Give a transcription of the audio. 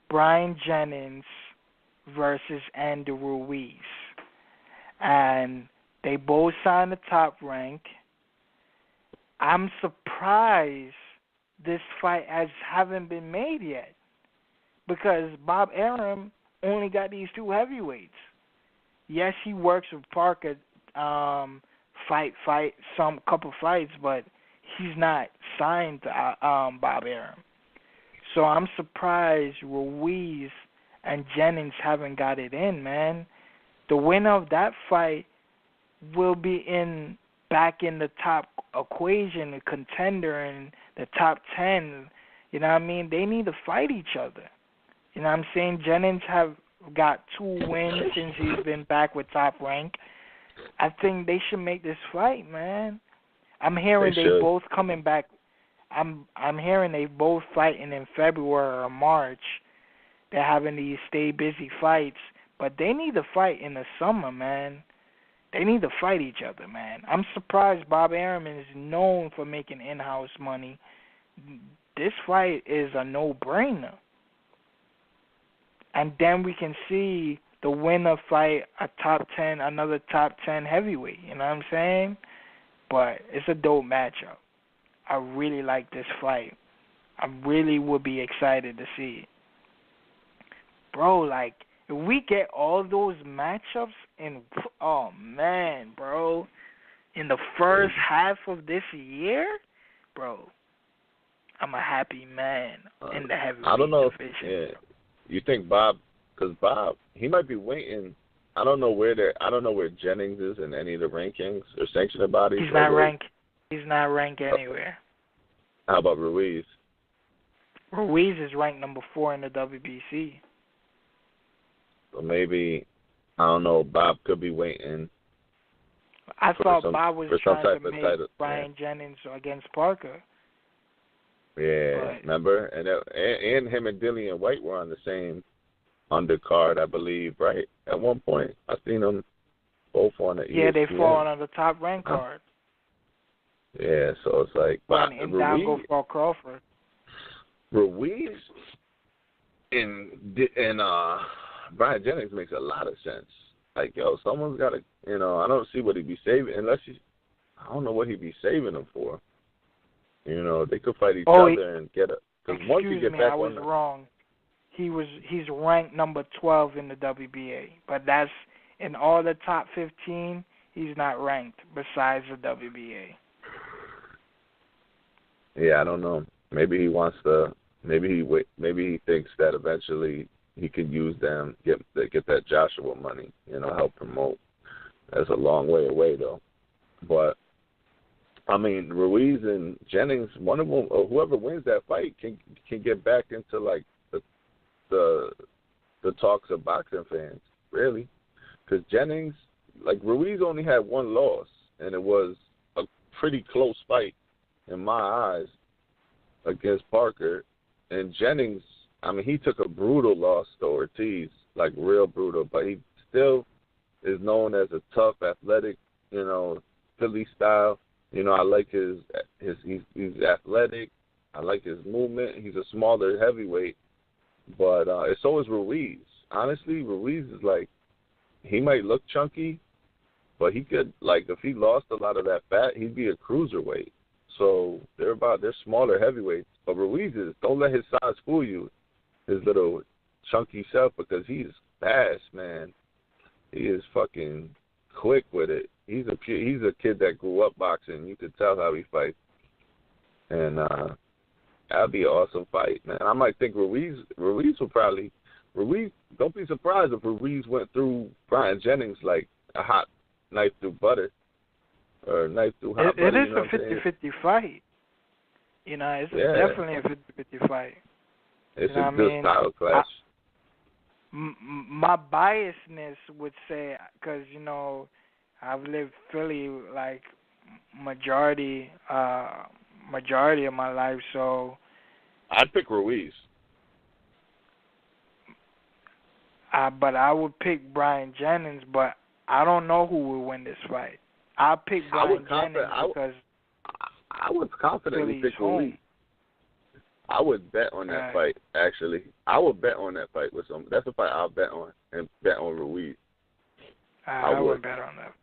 Byrant Jennings versus Andy Ruiz. And they both signed the top rank. I'm surprised this fight haven't been made yet because Bob Arum only got these two heavyweights. Yes, he works with Parker, fight some couple fights, but he's not signed to Bob Arum. So I'm surprised Ruiz and Jennings haven't got it in, man. The winner of that fight will be back in the top equation, the contender in the top 10. You know what I mean? They need to fight each other. You know what I'm saying? Jennings have got 2 wins since he's been back with top rank. I think they should make this fight, man. I'm hearing they both coming back. I'm hearing they both fighting in February or March. They're having these stay busy fights, but they need to fight in the summer, man. They need to fight each other, man. I'm surprised Bob Arum is known for making in-house money. This fight is a no-brainer. And then we can see the winner fight another top 10 heavyweight. You know what I'm saying? But it's a dope matchup. I really like this fight. I really would be excited to see it. Bro, like, if we get all those matchups oh, man, bro, in the first half of this year, bro, I'm a happy man in the heavyweight division. I don't know if you think Bob, because Bob, he might be waiting. I don't know where Jennings is in any of the rankings or sanctioning bodies. He's not ranked. He's not ranked anywhere. How about Ruiz? Ruiz is ranked number 4 in the WBC. So maybe, I don't know, Bob could be waiting. I thought Bob was trying to make title. Byrant Jennings against Parker. Yeah, but, remember? And him and Dillian White were on the same undercard, I believe, right? At one point. I seen them both on the ESPN. Yeah, they fought on the top rank card. Yeah, so it's like... And down go for Crawford. Ruiz and Byrant Jennings makes a lot of sense. Like, yo, someone's got to, I don't see what he'd be saving, I don't know what he'd be saving them for. They could fight each other and get it. Excuse me, I was wrong. He's ranked number 12 in the WBA, but that's in all the top 15. He's not ranked besides the WBA. Yeah, I don't know. Maybe he wants to. Maybe he thinks that eventually he could use them get that Joshua money. Help promote. That's a long way away though. But I mean, Ruiz and Jennings, one of them, or whoever wins that fight, can get back into like the talks of boxing fans, really, because Jennings, like Ruiz, only had one loss, and it was a pretty close fight in my eyes against Parker. And Jennings, I mean, he took a brutal loss to Ortiz, like real brutal, but he still is known as a tough, athletic, Philly style. I like he's athletic. I like his movement. He's a smaller heavyweight, but so is Ruiz. Honestly, Ruiz is like, he might look chunky, but he could, like, if he lost a lot of that fat, he'd be a cruiserweight. So they're smaller heavyweights. But Ruiz don't let his size fool you, his little chunky self, because he's fast, man. He is fucking quick with it. He's a kid that grew up boxing. You could tell how he fights. And that'd be an awesome fight, man. I might think Ruiz will probably, don't be surprised if Ruiz went through Byrant Jennings like a hot knife through butter. Or knife through hot butter. It is a 50-50 fight. It's definitely a 50-50 fight. It's a good style clash. My biasness would say, because, I've lived Philly like majority of my life, so I'd pick Ruiz. But I would pick Byrant Jennings, but I don't know who will win this fight. I'll pick Byrant Jennings because I was confidently pick Ruiz. I would bet on that fight. Actually, I would bet on that fight with some. That's a fight I'll bet on and bet on Ruiz. I would bet on that